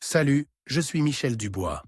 Salut, je suis Michel Dubois.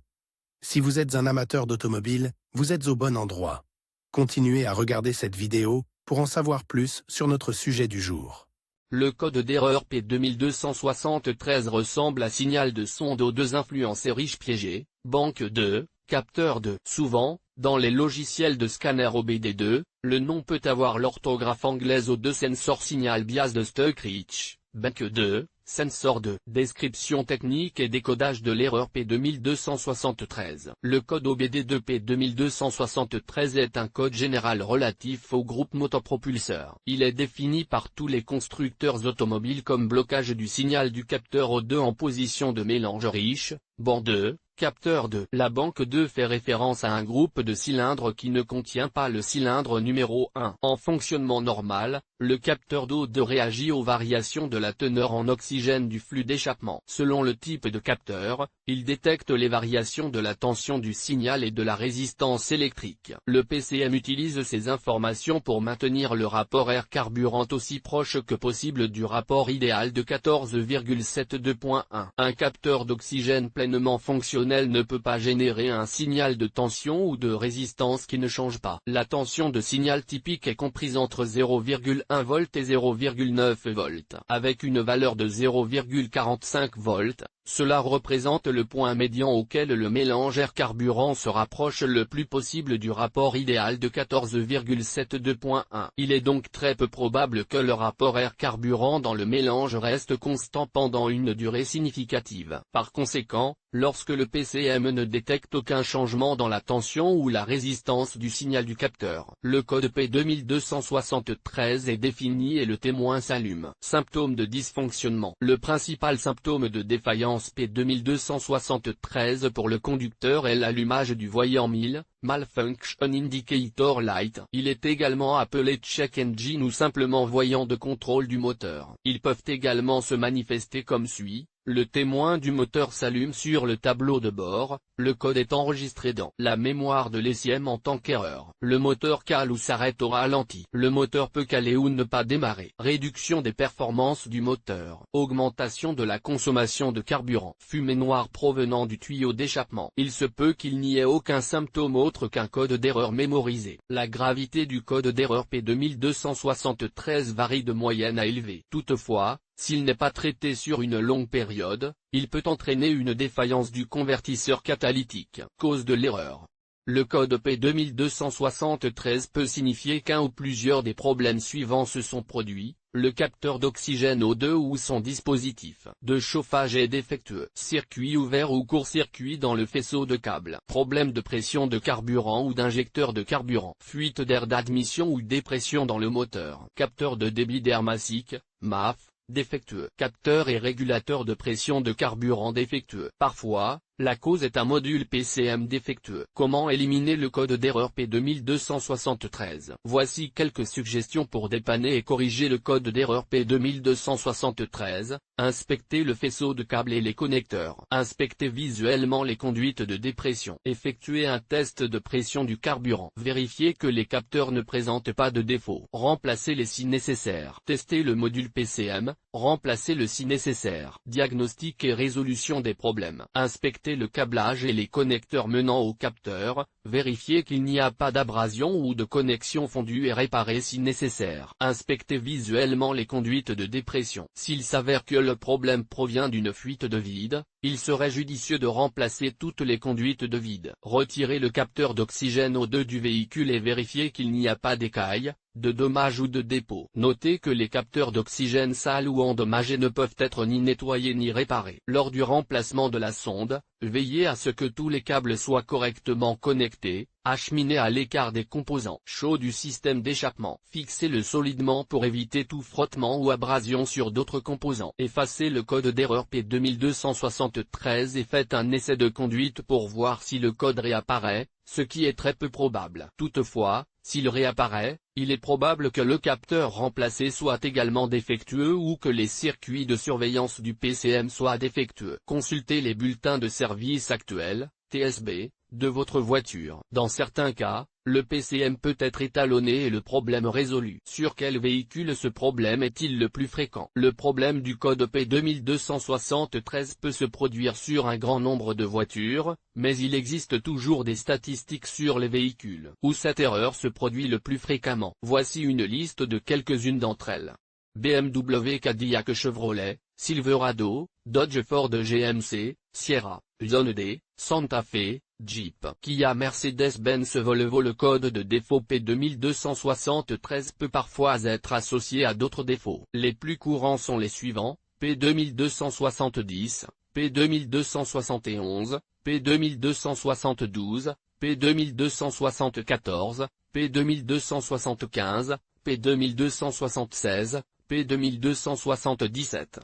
Si vous êtes un amateur d'automobile, vous êtes au bon endroit. Continuez à regarder cette vidéo pour en savoir plus sur notre sujet du jour. Le code d'erreur P2273 ressemble à signal de sonde aux deux influencés riches piégés, banque 2, capteur 2. Souvent, dans les logiciels de scanner OBD2, le nom peut avoir l'orthographe anglaise aux deux sensor signal bias de Stuck Rich, banque 2, sensor 2. Description technique et décodage de l'erreur P2273. Le code OBD2 P2273 est un code général relatif au groupe motopropulseur. Il est défini par tous les constructeurs automobiles comme blocage du signal du capteur O2 en position de mélange riche, banc 2, capteur 2. La banque 2 fait référence à un groupe de cylindres qui ne contient pas le cylindre numéro 1. En fonctionnement normal, le capteur d'O2 réagit aux variations de la teneur en oxygène du flux d'échappement. Selon le type de capteur, il détecte les variations de la tension du signal et de la résistance électrique. Le PCM utilise ces informations pour maintenir le rapport air-carburant aussi proche que possible du rapport idéal de 14,72.1. Un capteur d'oxygène pleinement fonctionnel ne peut pas générer un signal de tension ou de résistance qui ne change pas. La tension de signal typique est comprise entre 0,1 V et 0,9 V. Avec une valeur de 0,45 V, cela représente le point médian auquel le mélange air-carburant se rapproche le plus possible du rapport idéal de 14,72.1. Il est donc très peu probable que le rapport air-carburant dans le mélange reste constant pendant une durée significative. Par conséquent, lorsque le PCM ne détecte aucun changement dans la tension ou la résistance du signal du capteur, le code P2273 est défini et le témoin s'allume. Symptômes de dysfonctionnement. Le principal symptôme de défaillance P2273 pour le conducteur est l'allumage du voyant 1000, Malfunction Indicator Light. Il est également appelé check engine ou simplement voyant de contrôle du moteur. Ils peuvent également se manifester comme suit. Le témoin du moteur s'allume sur le tableau de bord, le code est enregistré dans la mémoire de l'ECM en tant qu'erreur. Le moteur cale ou s'arrête au ralenti. Le moteur peut caler ou ne pas démarrer. Réduction des performances du moteur. Augmentation de la consommation de carburant. Fumée noire provenant du tuyau d'échappement. Il se peut qu'il n'y ait aucun symptôme autre qu'un code d'erreur mémorisé. La gravité du code d'erreur P2273 varie de moyenne à élevée. Toutefois, s'il n'est pas traité sur une longue période, il peut entraîner une défaillance du convertisseur catalytique. Cause de l'erreur. Le code P2273 peut signifier qu'un ou plusieurs des problèmes suivants se sont produits. Le capteur d'oxygène O2 ou son dispositif de chauffage est défectueux. Circuit ouvert ou court-circuit dans le faisceau de câble. Problème de pression de carburant ou d'injecteur de carburant. Fuite d'air d'admission ou dépression dans le moteur. Capteur de débit d'air massique, MAF, défectueux. Capteur et régulateur de pression de carburant défectueux. Parfois, la cause est un module PCM défectueux. Comment éliminer le code d'erreur P2273? Voici quelques suggestions pour dépanner et corriger le code d'erreur P2273. Inspectez le faisceau de câbles et les connecteurs. Inspectez visuellement les conduites de dépression. Effectuez un test de pression du carburant. Vérifiez que les capteurs ne présentent pas de défaut. Remplacez-les si nécessaire. Testez le module PCM. Remplacez-le si nécessaire. Diagnostic et résolution des problèmes. Inspectez le câblage et les connecteurs menant au capteur, vérifiez qu'il n'y a pas d'abrasion ou de connexion fondue et réparez si nécessaire. Inspectez visuellement les conduites de dépression. S'il s'avère que le problème provient d'une fuite de vide, il serait judicieux de remplacer toutes les conduites de vide. Retirez le capteur d'oxygène O2 du véhicule et vérifiez qu'il n'y a pas d'écailles, de dommages ou de dépôts. Notez que les capteurs d'oxygène sales ou endommagés ne peuvent être ni nettoyés ni réparés. Lors du remplacement de la sonde, veillez à ce que tous les câbles soient correctement connectés, acheminés à l'écart des composants chauds du système d'échappement. Fixez-le solidement pour éviter tout frottement ou abrasion sur d'autres composants. Effacez le code d'erreur P2273 et faites un essai de conduite pour voir si le code réapparaît, ce qui est très peu probable. Toutefois, s'il réapparaît, il est probable que le capteur remplacé soit également défectueux ou que les circuits de surveillance du PCM soient défectueux. Consultez les bulletins de service actuels, TSB, de votre voiture. Dans certains cas, le PCM peut être étalonné et le problème résolu. Sur quel véhicule ce problème est-il le plus fréquent? Le problème du code P2273 peut se produire sur un grand nombre de voitures, mais il existe toujours des statistiques sur les véhicules où cette erreur se produit le plus fréquemment. Voici une liste de quelques-unes d'entre elles. BMW, Cadillac, Chevrolet, Silverado, Dodge, Ford, GMC, Sierra, Hyundai, Santa Fe, Jeep, Kia, Mercedes-Benz, Volvo. Le code de défaut P2273 peut parfois être associé à d'autres défauts. Les plus courants sont les suivants: P2270, P2271, P2272, P2274, P2275, P2276, P2277.